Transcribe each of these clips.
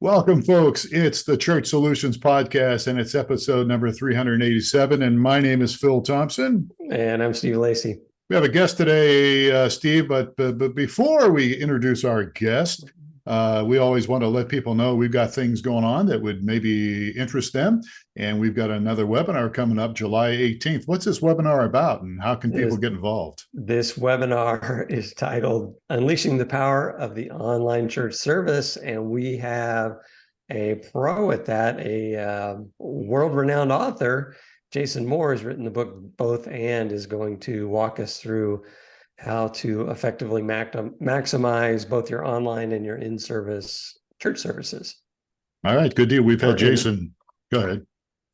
Welcome, folks. It's the Church Solutions Podcast, and it's episode number 387. And my name is Phil Thompson. And I'm Steve Lacy. We have a guest today, Steve, but before we introduce our guest, we always want to let people know we've got things going on that would maybe interest them. And we've got another webinar coming up July 18th. What's this webinar about, and how can people get involved? This webinar is titled Unleashing the Power of the Online Church Service. And we have a pro at that, a world-renowned author. Jason Moore has written the book Both and is going to walk us through how to effectively maximize both your online and your in-service church services. All right, good deal. We've had Jason. Go ahead.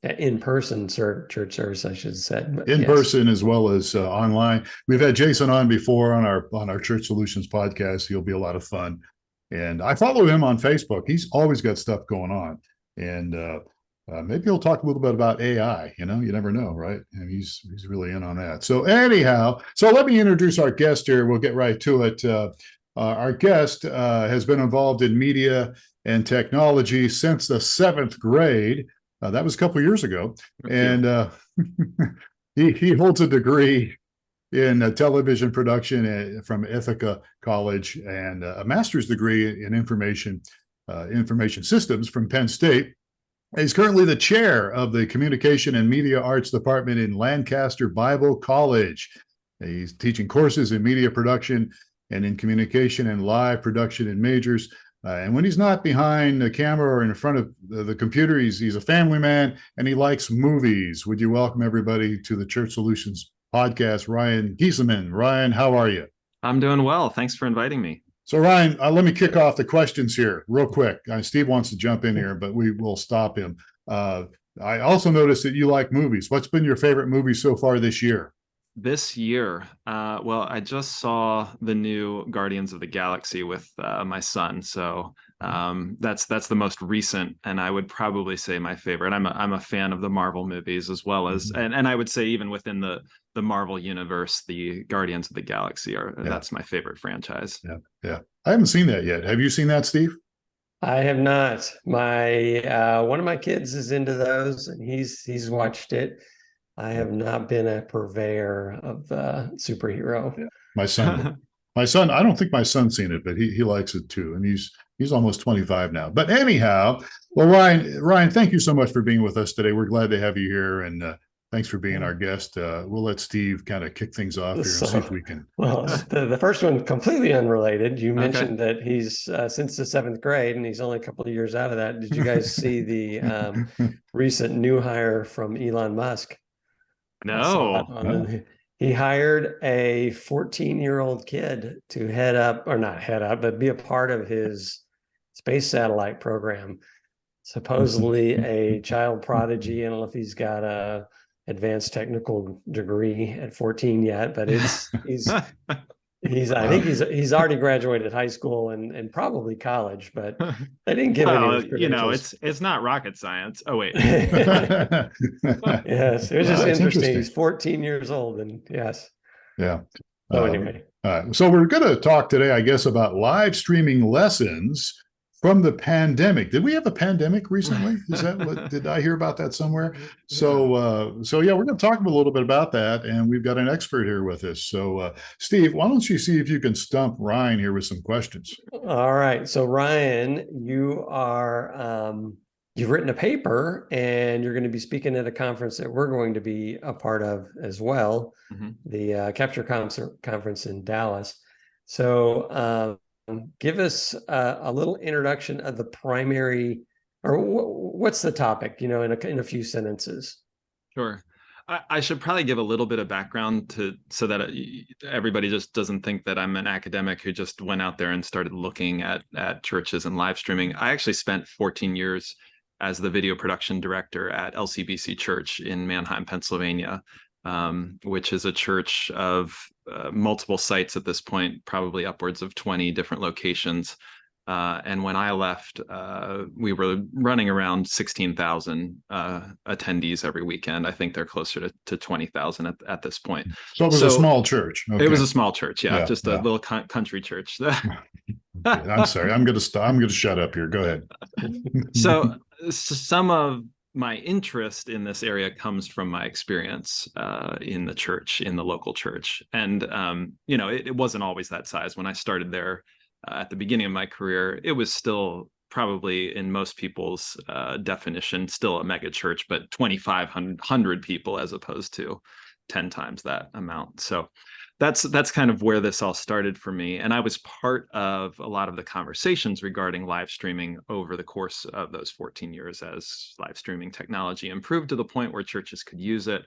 In-person church service, I should say. In person as well as online. We've had Jason on before on our Church Solutions podcast. He'll be a lot of fun. And I follow him on Facebook. He's always got stuff going on. And maybe he'll talk a little bit about AI. You never know, right? And he's really in on that. So anyhow, let me introduce our guest here. We'll get right to it. Our guest has been involved in media and technology since the seventh grade. That was a couple of years ago. And he holds a degree in television production from Ithaca College and a master's degree in information systems from Penn State. He's currently the chair of the Communication and Media Arts Department in Lancaster Bible College. He's teaching courses in media production and in communication and live production in majors. And when he's not behind the camera or in front of the computer, he's a family man and he likes movies. Would you welcome everybody to the Church Solutions Podcast, Ryan Geesaman? Ryan, how are you? I'm doing well. Thanks for inviting me. So Ryan, let me kick off the questions here real quick. Steve wants to jump in here, but we will stop him. I also noticed that you like movies. What's been your favorite movie so far this year? This year, well, I just saw the new Guardians of the Galaxy with my son, so that's the most recent, and I would probably say my favorite. I'm a fan of the Marvel movies as well as, and I would say even within the Marvel universe, the Guardians of the Galaxy that's my favorite franchise. Yeah. I haven't seen that yet. Have you seen that, Steve? I have not. My one of my kids is into those, and he's watched it. I have not been a purveyor of superhero. Yeah. My son, I don't think my son's seen it, but he likes it too. And he's almost 25 now. But anyhow, well, Ryan, thank you so much for being with us today. We're glad to have you here. And thanks for being our guest. We'll let Steve kind of kick things off here and see if we can. Well, the first one, completely unrelated. You mentioned that he's since the seventh grade, and he's only a couple of years out of that. Did you guys see the recent new hire from Elon Musk? No. He hired a 14-year-old kid to but be a part of his space satellite program. Supposedly a child prodigy. I don't know if he's got a advanced technical degree at 14 yet, but I think he's already graduated high school and probably college, but they didn't give any. It's not rocket science. Oh wait. Yes, it was just interesting. He's 14 years old, and yes. Yeah. So anyway. So we're going to talk today, I guess, about live streaming lessons from the pandemic. Did we have a pandemic recently? Is that what, did I hear about that somewhere? So yeah, we're going to talk a little bit about that, and we've got an expert here with us. So Steve, why don't you see if you can stump Ryan here with some questions? All right. So Ryan, you are, you've written a paper and you're going to be speaking at a conference that we're going to be a part of as well, the Capture Conference in Dallas. So, give us a little introduction of the primary, or what's the topic, in a few sentences. Sure. I should probably give a little bit of background so that everybody just doesn't think that I'm an academic who just went out there and started looking at churches and live streaming. I actually spent 14 years as the video production director at LCBC Church in Manheim, Pennsylvania, which is a church of multiple sites at this point, probably upwards of 20 different locations. And when I left, we were running around 16,000 attendees every weekend. I think they're closer to 20,000 at this point. So it was a small church. Okay. It was a small church, just a little country church. I'm sorry. I'm going to stop. I'm going to shut up here. Go ahead. So some of my interest in this area comes from my experience in the church, in the local church. And, it wasn't always that size. When I started there at the beginning of my career, it was still probably, in most people's definition, still a mega church, but 2,500 people as opposed to 10 times that amount. So that's kind of where this all started for me. And I was part of a lot of the conversations regarding live streaming over the course of those 14 years as live streaming technology improved to the point where churches could use it.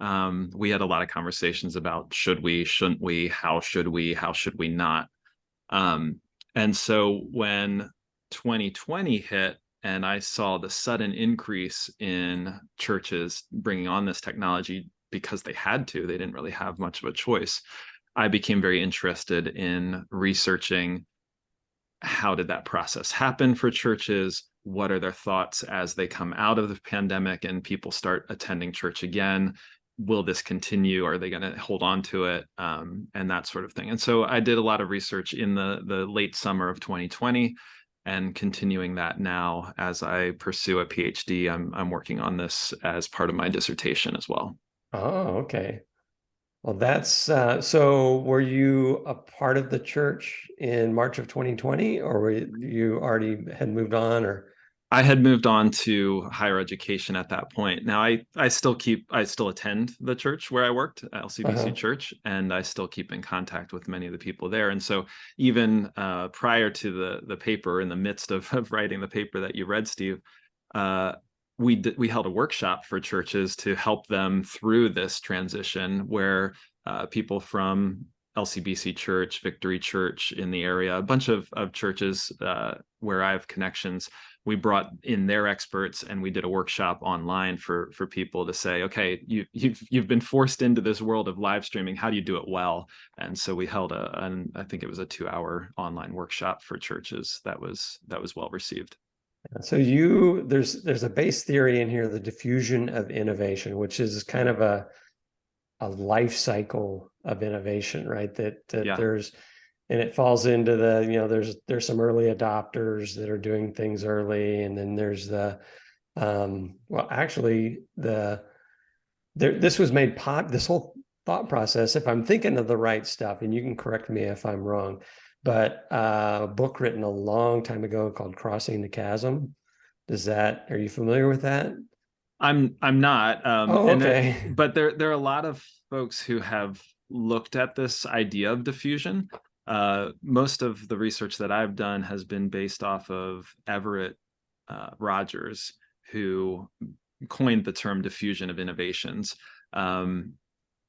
We had a lot of conversations about should we, shouldn't we, how should we not? And so when 2020 hit and I saw the sudden increase in churches bringing on this technology because they had to, they didn't really have much of a choice, I became very interested in researching how did that process happen for churches? What are their thoughts as they come out of the pandemic and people start attending church again? Will this continue? Are they going to hold on to it? And that sort of thing. And so I did a lot of research in the late summer of 2020 and continuing that now as I pursue a PhD. I'm working on this as part of my dissertation as well. Oh, okay. Well, that's so were you a part of the church in March of 2020, or were you already had moved on, or? I had moved on to higher education at that point. Now I still attend the church where I worked, LCBC Church, and I still keep in contact with many of the people there. And so even prior to the paper, in the midst of writing the paper that you read, Steve, we held a workshop for churches to help them through this transition where people from LCBC Church, Victory Church in the area, a bunch of churches where I have connections, we brought in their experts and we did a workshop online for people to say, okay, you've been forced into this world of live streaming. How do you do it well? And so we held I think it was a 2-hour online workshop for churches that was well received. So there's a base theory in here, the diffusion of innovation, which is kind of a life cycle of innovation, right? That Yeah. and it falls into there's some early adopters that are doing things early, and then there's this was made this whole thought process, if I'm thinking of the right stuff, and you can correct me if I'm wrong, but a book written a long time ago called Crossing the Chasm. Are you familiar with that? I'm not. Okay. But there are a lot of folks who have looked at this idea of diffusion. Most of the research that I've done has been based off of Everett Rogers, who coined the term diffusion of innovations.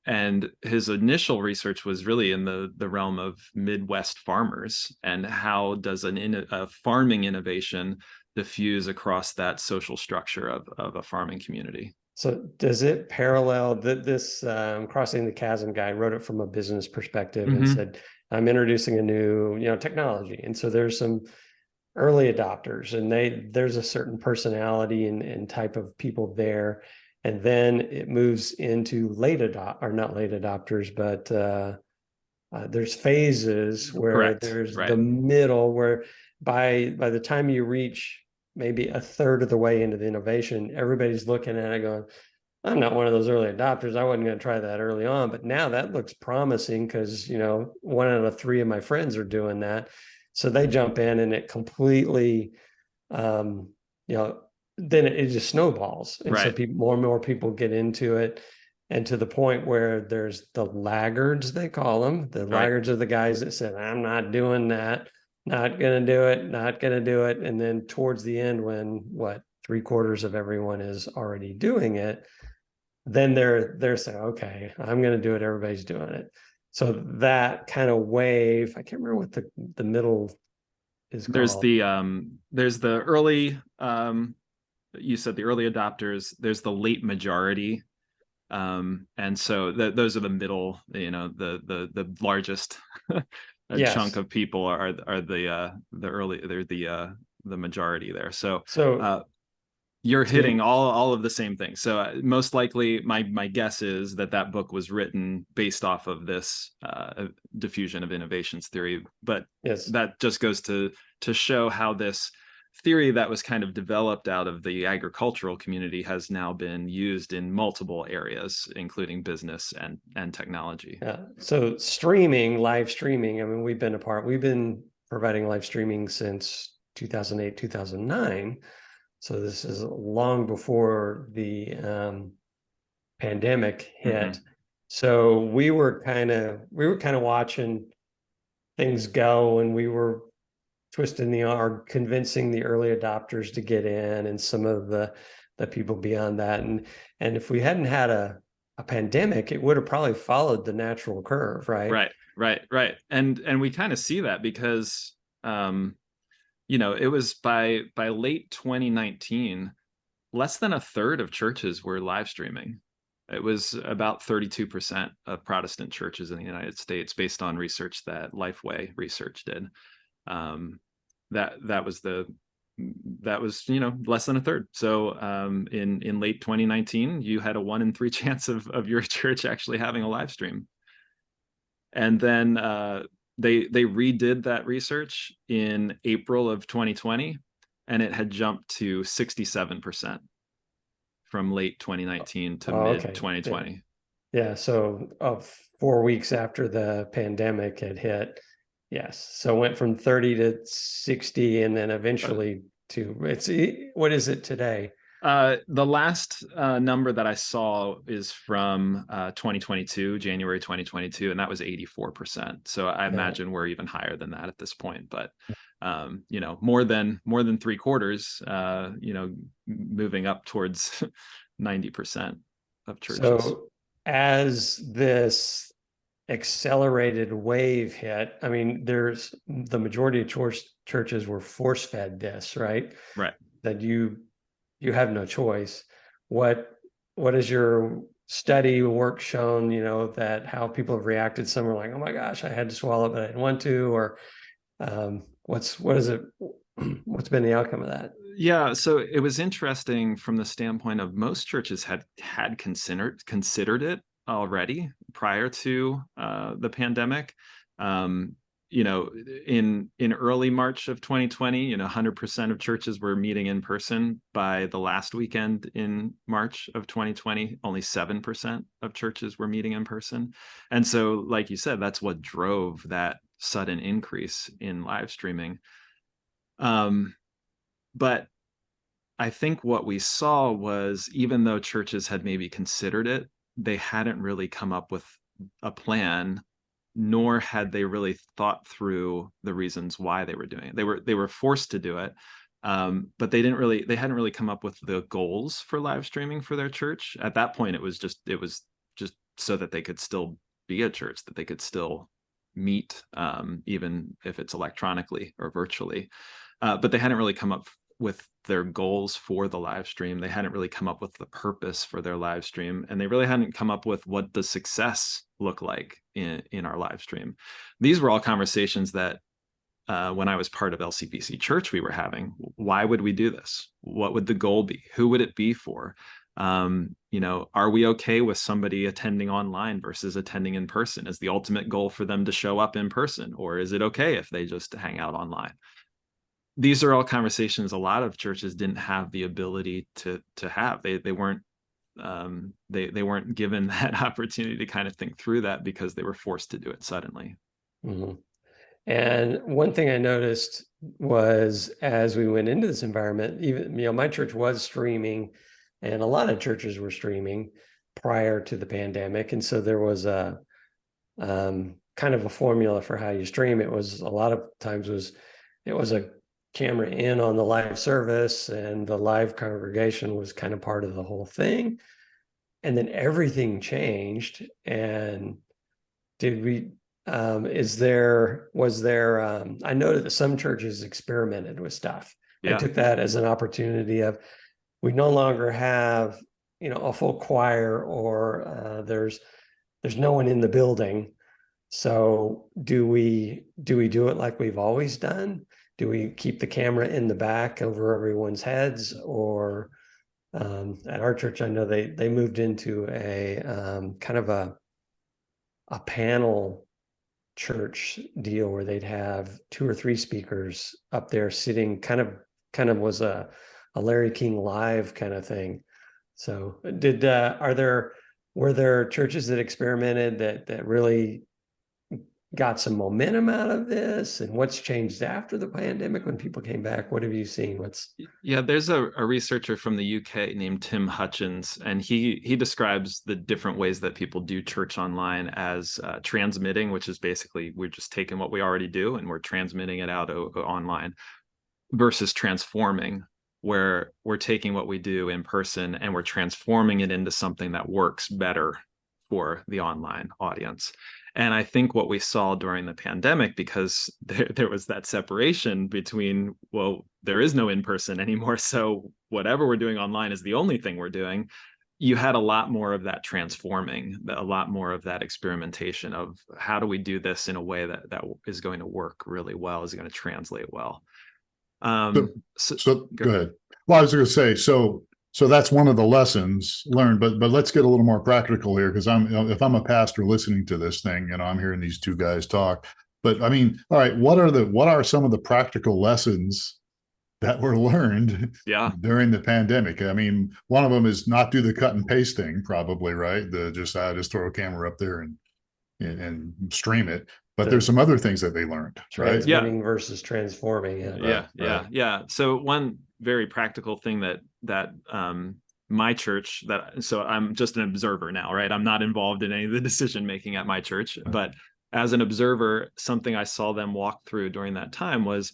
And his initial research was really in the realm of Midwest farmers and how does a farming innovation diffuse across that social structure of a farming community. So does it parallel this Crossing the Chasm guy wrote it from a business perspective and said, I'm introducing a new, technology. And so there's some early adopters and there's a certain personality and type of people there. And then it moves into not late adopters, but there's phases where Correct. There's right. The middle where by the time you reach maybe a third of the way into the innovation, everybody's looking at it going, I'm not one of those early adopters. I wasn't going to try that early on, but now that looks promising because, 1 out of 3 of my friends are doing that. So they jump in and it completely, then it just snowballs. And so more and more people get into it. And to the point where there's the laggards, they call them. The laggards are the guys that said, I'm not doing that, not going to do it, not going to do it. And then towards the end, when 3/4 of everyone is already doing it, then they're saying, okay, I'm going to do it. Everybody's doing it. So that kind of wave, I can't remember what the middle is called. There's the early, you said the early adopters, there's the late majority. And so those are the middle, the largest chunk of people are the early, they're the majority there. So You're hitting all of the same things. So most likely, my guess is that book was written based off of this diffusion of innovations theory. But Yes, that just goes to show how this theory that was kind of developed out of the agricultural community has now been used in multiple areas, including business and technology. yeah. So live streaming. I mean, we've been providing live streaming since 2008, 2009. So this is long before the pandemic hit. Mm-hmm. So we were kind of watching things go, and we were twisting the arm, convincing the early adopters to get in, and some of the people beyond that. And if we hadn't had a pandemic, it would have probably followed the natural curve, right? Right. And we kind of see that because it was by late 2019, less than a third of churches were live streaming. It was about 32% of Protestant churches in the United States, based on research that Lifeway Research did. That was less than a third. So in late 2019, you had a 1 in 3 chance of your church actually having a live stream. And then they redid that research in April of 2020, and it had jumped to 67% from late 2019 to mid 2020. Yeah. So 4 weeks after the pandemic had hit. Yes. So it went from 30 to 60, and then eventually what is it today? The last number that I saw is from 2022, January 2022, and that was 84%. So I imagine we're even higher than that at this point. But more than 3/4, moving up towards 90% of churches. So as this accelerated wave hit, I mean, there's the majority of churches were force fed this, right? Right. That you have no choice. What has your study work shown, that how people have reacted? Some are like, oh my gosh, I had to swallow it, but I didn't want to, or what's been the outcome of that? Yeah, so it was interesting from the standpoint of most churches had considered it already prior to the pandemic. In early March of 2020, 100% of churches were meeting in person. By the last weekend in March of 2020, only 7% of churches were meeting in person. And so, like you said, that's what drove that sudden increase in live streaming. But I think what we saw was, even though churches had maybe considered it, they hadn't really come up with a plan, nor had they really thought through the reasons why they were doing it. They were forced to do it, but they hadn't really come up with the goals for live streaming for their church. At that point, it was just so that they could still be a church, that they could still meet, even if it's electronically or virtually. But they hadn't really come up with their goals for the live stream. They hadn't really come up with the purpose for their live stream, and they really hadn't come up with what does success look like in our live stream. These were all conversations that when I was part of LCBC Church, we were having. Why would we do this? What would the goal be? Who would it be for? Are we okay with somebody attending online versus attending in person? Is the ultimate goal for them to show up in person, or is it okay if they just hang out online? These are all conversations a lot of churches didn't have the ability to have. They weren't they weren't given that opportunity to kind of think through that, because they were forced to do it suddenly. Mm-hmm. And one thing I noticed was, as we went into this environment, even my church was streaming, and a lot of churches were streaming prior to the pandemic, and so there was a kind of a formula for how you stream. It was a lot of times it was a camera in on the live service, and the live congregation was kind of part of the whole thing. And then everything changed. And was there I noted that some churches experimented with stuff. Yeah. I took that as an opportunity of, we no longer have a full choir, or there's no one in the building. So do we do it like we've always done? Do we keep the camera in the back over everyone's heads, or At our church, I know they moved into a kind of a panel church deal where they'd have 2 or 3 speakers up there sitting, kind of was a Larry King live kind of thing. So were there churches that experimented that really got some momentum out of this? And what's changed after the pandemic when people came back? What have you seen? Yeah, there's a researcher from the UK named Tim Hutchins, and he describes the different ways that people do church online as transmitting, which is basically we're just taking what we already do and we're transmitting it out online, versus transforming, where we're taking what we do in person and we're transforming it into something that works better for the online audience. And I think what we saw during the pandemic, because there was that separation between, well, there is no in-person anymore, so whatever we're doing online is the only thing we're doing, you had a lot more of that transforming, a lot more of that experimentation of how do we do this in a way that is going to work really well, is going to translate well. So go ahead. Well, I was going to say, so that's one of the lessons learned, but let's get a little more practical here, because if I'm a pastor listening to this thing, I'm hearing these two guys talk. But I mean, all right, what are some of the practical lessons that were learned during the pandemic? I mean, one of them is not do the cut and paste thing, probably, right? Just throw a camera up there and stream it. But there's some other things that they learned, right? Transmitting versus transforming. Yeah. So one very practical thing that my church, so I'm just an observer now, right? I'm not involved in any of the decision making at my church, but as an observer, something I saw them walk through during that time was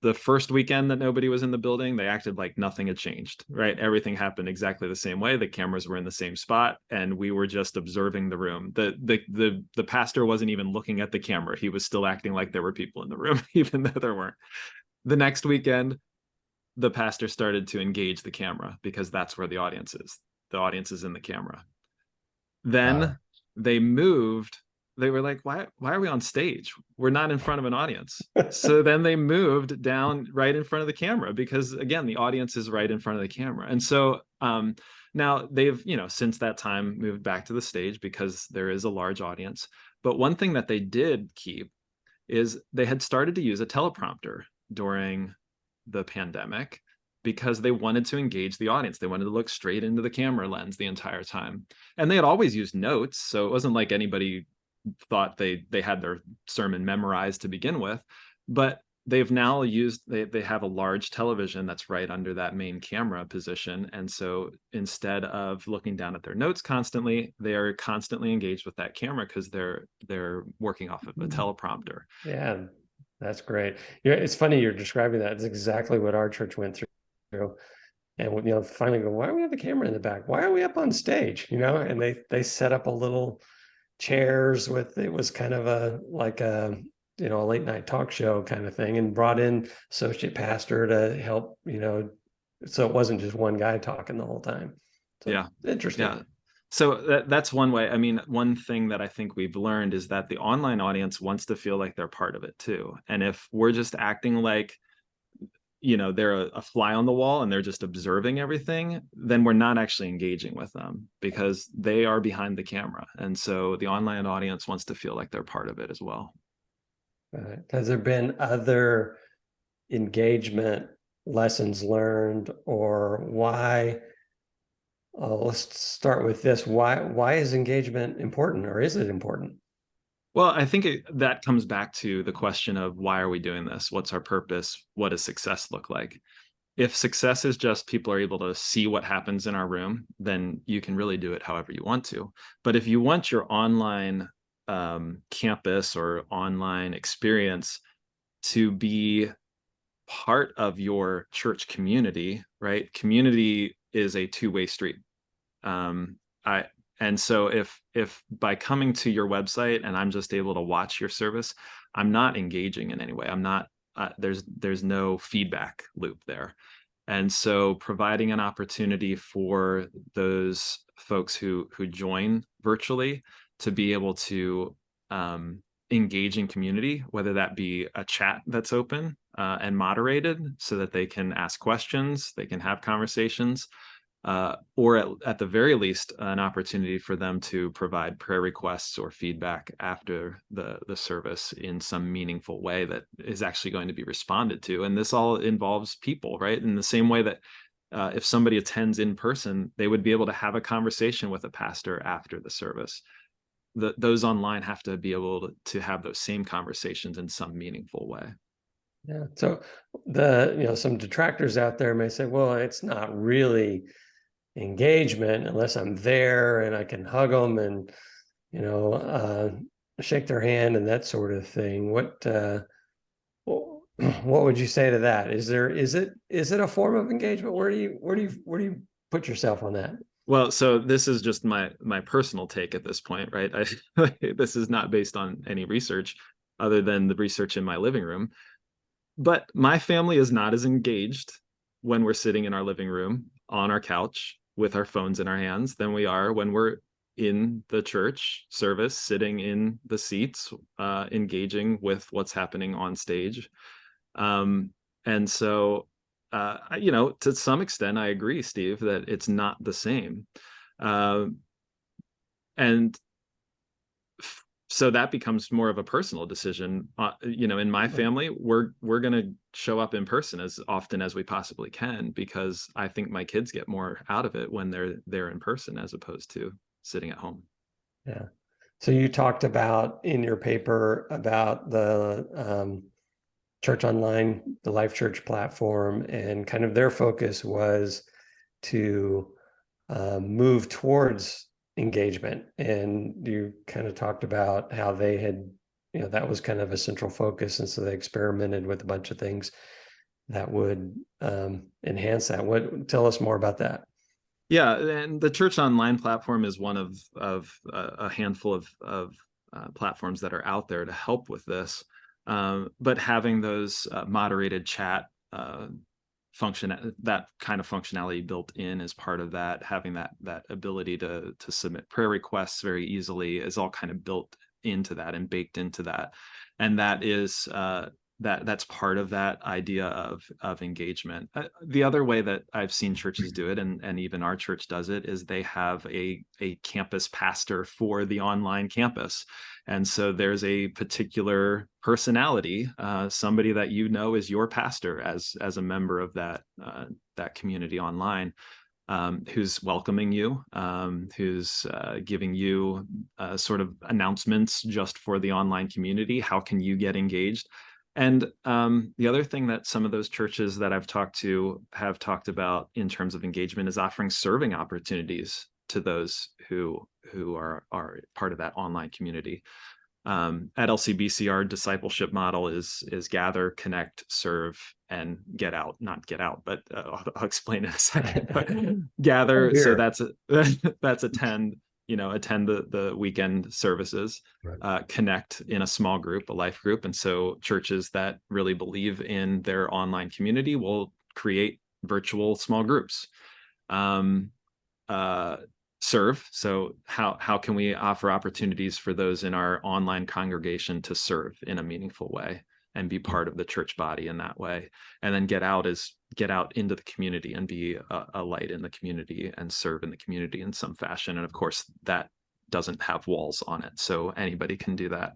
the first weekend that nobody was in the building, they acted like nothing had changed, right? Everything happened exactly the same way. The cameras were in the same spot, and we were just observing the room. The pastor wasn't even looking at the camera. He was still acting like there were people in the room, even though there weren't. The next weekend, the pastor started to engage the camera because that's where the audience is. The audience is in the camera. Then they moved. They were like, why are we on stage? We're not in front of an audience. So then they moved down right in front of the camera, because again, the audience is right in front of the camera. And so now they've, since that time moved back to the stage because there is a large audience. But one thing that they did keep is they had started to use a teleprompter during the pandemic because they wanted to engage the audience. They wanted to look straight into the camera lens the entire time. And they had always used notes. So it wasn't like anybody thought they had their sermon memorized to begin with, but they've now they have a large television that's right under that main camera position. And so instead of looking down at their notes constantly, they are constantly engaged with that camera because they're working off of a teleprompter. Yeah, that's great. It's funny you're describing that. It's exactly what our church went through. And finally go, why do we have a camera in the back? Why are we up on stage? And they set up a little chairs it was kind of a late night talk show kind of thing, and brought in associate pastor to help, so it wasn't just one guy talking the whole time. So, interesting. Yeah. So that's one way. I mean, one thing that I think we've learned is that the online audience wants to feel like they're part of it too. And if we're just acting like they're a fly on the wall and they're just observing everything, then we're not actually engaging with them because they are behind the camera. And so the online audience wants to feel like they're part of it as well. Has there been other engagement lessons learned, or why? Let's start with this. Why is engagement important, or is it important? Well, I think that comes back to the question of why are we doing this? What's our purpose? What does success look like? If success is just people are able to see what happens in our room, then you can really do it however you want to. But if you want your online campus or online experience to be part of your church community, right? Community is a two-way street. And so if by coming to your website and I'm just able to watch your service, I'm not engaging in any way. I'm not, there's no feedback loop there. And so providing an opportunity for those folks who join virtually to be able to engage in community, whether that be a chat that's open and moderated so that they can ask questions, they can have conversations, or at the very least, an opportunity for them to provide prayer requests or feedback after the service in some meaningful way that is actually going to be responded to. And this all involves people, right? In the same way that if somebody attends in person, they would be able to have a conversation with a pastor after the service. Those online have to be able to have those same conversations in some meaningful way. Yeah. So some detractors out there may say, well, it's not really engagement unless I'm there and I can hug them and, shake their hand and that sort of thing. What would you say to that? Is it a form of engagement? Where do you put yourself on that? Well, so this is just my personal take at this point, right? This is not based on any research other than the research in my living room. But my family is not as engaged when we're sitting in our living room on our couch with our phones in our hands than we are when we're in the church service, sitting in the seats, engaging with what's happening on stage. And so, to some extent, I agree, Steve, that it's not the same. So that becomes more of a personal decision. In my family, we're going to show up in person as often as we possibly can, because I think my kids get more out of it when they're in person as opposed to sitting at home. Yeah. So you talked about in your paper about the Church Online, the Life Church platform, and kind of their focus was to move towards engagement. And you kind of talked about how they had, that was kind of a central focus. And so they experimented with a bunch of things that would enhance that. Tell us more about that. Yeah, and the Church Online platform is one of a handful of platforms that are out there to help with this. But having those moderated chat that kind of functionality built in as part of that, having that ability to submit prayer requests very easily is all kind of built into that and baked into that. And that is that's part of that idea of engagement. The other way that I've seen churches do it, and even our church does it, is they have a campus pastor for the online campus. And so there's a particular personality, somebody that is your pastor as a member of that community online, who's welcoming you, who's giving you sort of announcements just for the online community. How can you get engaged? And the other thing that some of those churches that I've talked to have talked about in terms of engagement is offering serving opportunities to those who are part of that online community. At LCBC, our discipleship model is gather, connect, serve, and get out. Not get out, but I'll explain in a second. But gather, so that's attend the weekend services, right. Connect in a small group, a life group. And so churches that really believe in their online community will create virtual small groups. Serve. So how can we offer opportunities for those in our online congregation to serve in a meaningful way and be part of the church body in that way? And then get out into the community and be a light in the community and serve in the community in some fashion. And of course, that doesn't have walls on it, so anybody can do that.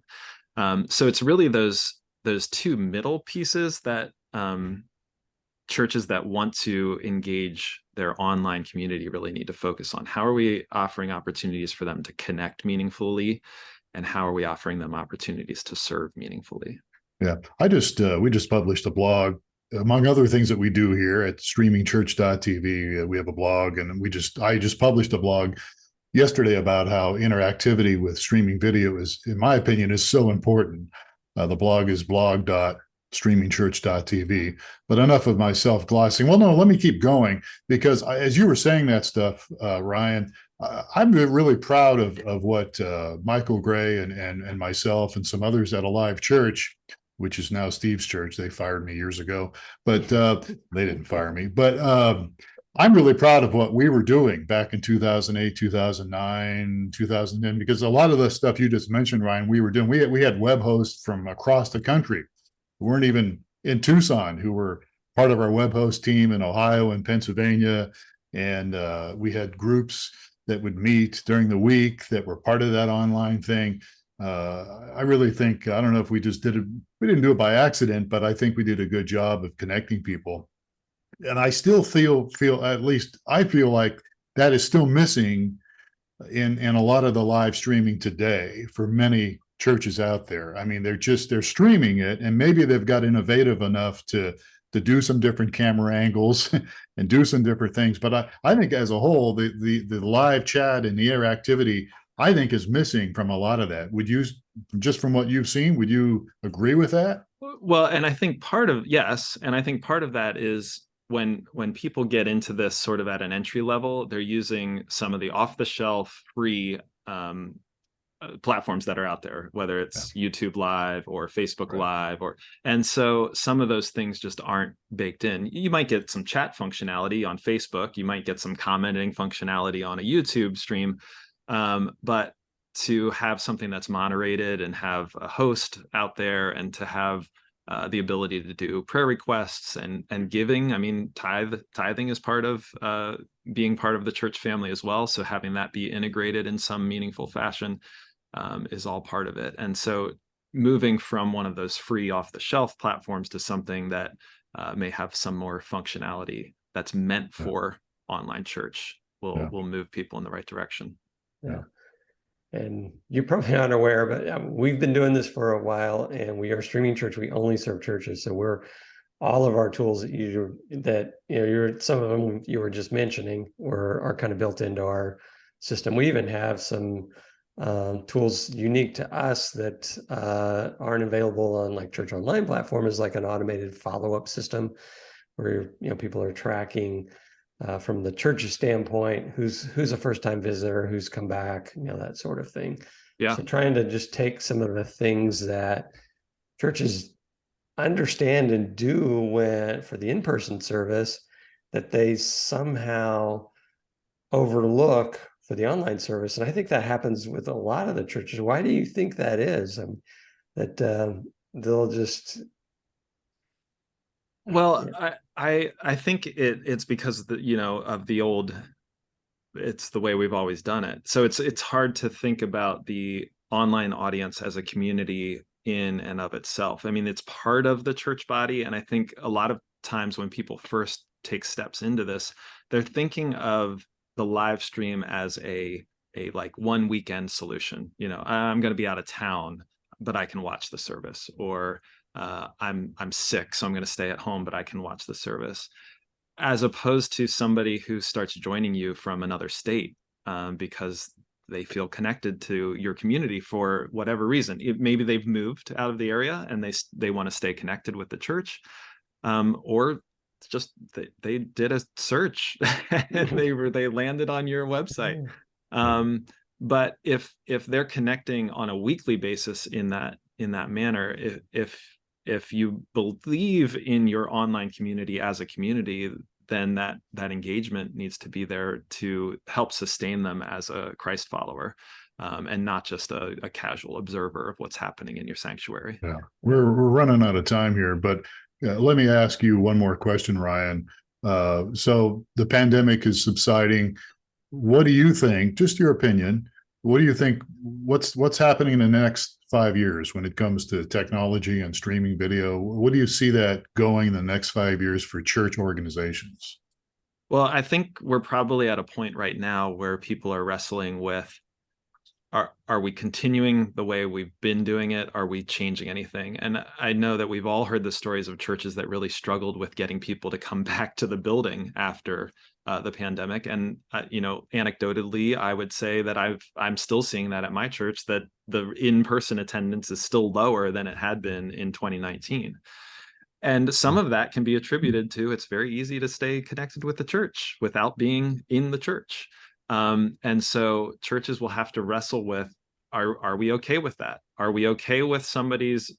So it's really those two middle pieces that churches that want to engage their online community really need to focus on. How are we offering opportunities for them to connect meaningfully, and how are we offering them opportunities to serve meaningfully? Yeah, we just published a blog, among other things that we do here at streamingchurch.tv. We have a blog, and I just published a blog yesterday about how interactivity with streaming video is, in my opinion, is so important. The blog is blog.streamingchurch.tv. But enough of my self-glossing. Well, no, let me keep going, because as you were saying that stuff, Ryan, I'm really proud of what Michael Gray and myself and some others at Alive Church, which is now Steve's church. They fired me years ago, but they didn't fire me. But I'm really proud of what we were doing back in 2008, 2009, 2010, because a lot of the stuff you just mentioned, Ryan, we were doing. We had web hosts from across the country who weren't even in Tucson, who were part of our web host team in Ohio and Pennsylvania and we had groups that would meet during the week that were part of that online thing. I really think, I don't know if we just did it, we didn't do it by accident, but I think we did a good job of connecting people. And I still feel, at least I feel like that is still missing in a lot of the live streaming today for many churches out there. I mean, they're streaming it, and maybe they've got innovative enough to do some different camera angles and do some different things. But I think as a whole, the live chat and the interactivity, I think, is missing from a lot of that. Would you, just from what you've seen, would you agree with that? Well, and I think yes, and I think part of that is when people get into this sort of at an entry level, they're using some of the off-the-shelf free platforms that are out there, whether it's YouTube Live or Facebook Live, and so some of those things just aren't baked in. You might get some chat functionality on Facebook, you might get some commenting functionality on a YouTube stream, but to have something that's moderated and have a host out there, and to have the ability to do prayer requests and giving. I mean, tithing is part of being part of the church family as well. So having that be integrated in some meaningful fashion is all part of it. And so moving from one of those free off-the-shelf platforms to something that may have some more functionality that's meant for online church will move people in the right direction. Yeah. And you're probably not aware, but we've been doing this for a while, and we are streaming church. We only serve churches, so all of our tools that you're some of them you were just mentioning are kind of built into our system. We even have some tools unique to us that aren't available on like church online platforms, like an automated follow-up system where people are tracking from the church's standpoint, who's a first-time visitor, who's come back, that sort of thing. Yeah. So trying to just take some of the things that churches understand and do for the in-person service that they somehow overlook for the online service. And I think that happens with a lot of the churches. Why do you think that is? That they'll just... Well, I think it's because of the old, it's the way we've always done it. So it's hard to think about the online audience as a community in and of itself. I mean, it's part of the church body, and I think a lot of times when people first take steps into this, they're thinking of the live stream as a like one weekend solution. I'm going to be out of town, but I can watch the service, or I'm sick, so I'm going to stay at home, but I can watch the service, as opposed to somebody who starts joining you from another state because they feel connected to your community for whatever reason. Maybe they've moved out of the area and they want to stay connected with the church, or just they did a search and they landed on your website. But if they're connecting on a weekly basis in that manner, if you believe in your online community as a community, then that engagement needs to be there to help sustain them as a Christ follower, and not just a casual observer of what's happening in your sanctuary. Yeah, we're running out of time here, but let me ask you one more question, Ryan. So the pandemic is subsiding. What do you think, just your opinion, what do you think, what's happening in the next 5 years when it comes to technology and streaming video? What do you see that going in the next 5 years for church organizations? Well, I think we're probably at a point right now where people are wrestling with, are we continuing the way we've been doing it? Are we changing anything? And I know that we've all heard the stories of churches that really struggled with getting people to come back to the building after the pandemic. And anecdotally, I would say that I'm still seeing that at my church, that the in-person attendance is still lower than it had been in 2019. And some of that can be attributed to, it's very easy to stay connected with the church without being in the church. And so churches will have to wrestle with, are we okay with that? Are we okay with somebody's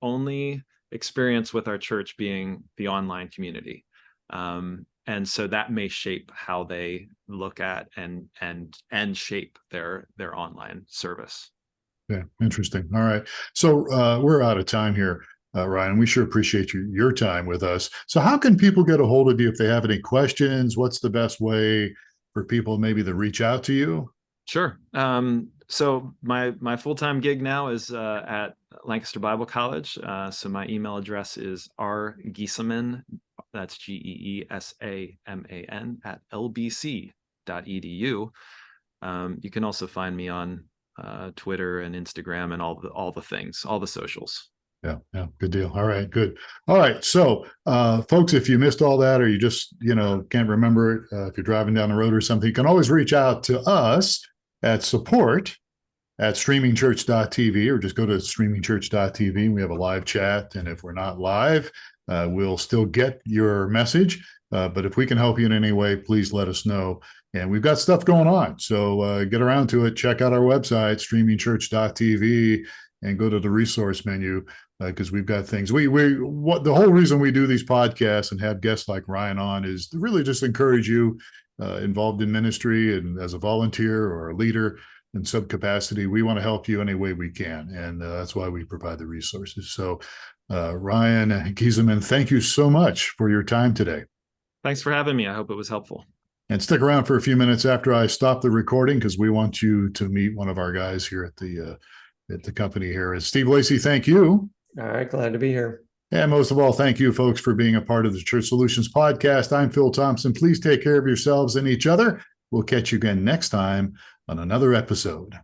only experience with our church being the online community? And so that may shape how they look at and shape their online service. Yeah, interesting. All right. So we're out of time here. Ryan. We sure appreciate your time with us. So how can people get a hold of you if they have any questions? What's the best way for people maybe to reach out to you? Sure. So my full-time gig now is at Lancaster Bible College. So my email address is rgeesaman, that's GEESAMAN at lbc.edu. You can also find me on Twitter and Instagram and all the things, all the socials. Yeah, good deal. All right, good. All right, so folks, if you missed all that or you just can't remember it, if you're driving down the road or something, you can always reach out to us at support@streamingchurch.tv, or just go to streamingchurch.tv. We have a live chat, and if we're not live, we'll still get your message. But if we can help you in any way, please let us know. And we've got stuff going on, so get around to it. Check out our website, streamingchurch.tv, and go to the resource menu, because we've got things. The whole reason we do these podcasts and have guests like Ryan on is to really just encourage you involved in ministry and as a volunteer or a leader in some capacity. We want to help you any way we can, and that's why we provide the resources. So Ryan Geesaman, thank you so much for your time today. Thanks for having me. I hope it was helpful. And stick around for a few minutes after I stop the recording, because we want you to meet one of our guys here at the company here. Steve Lacy, thank you. All right, glad to be here. And most of all, thank you, folks, for being a part of the Church Solutions podcast. I'm Phil Thompson. Please take care of yourselves and each other. We'll catch you again next time on another episode.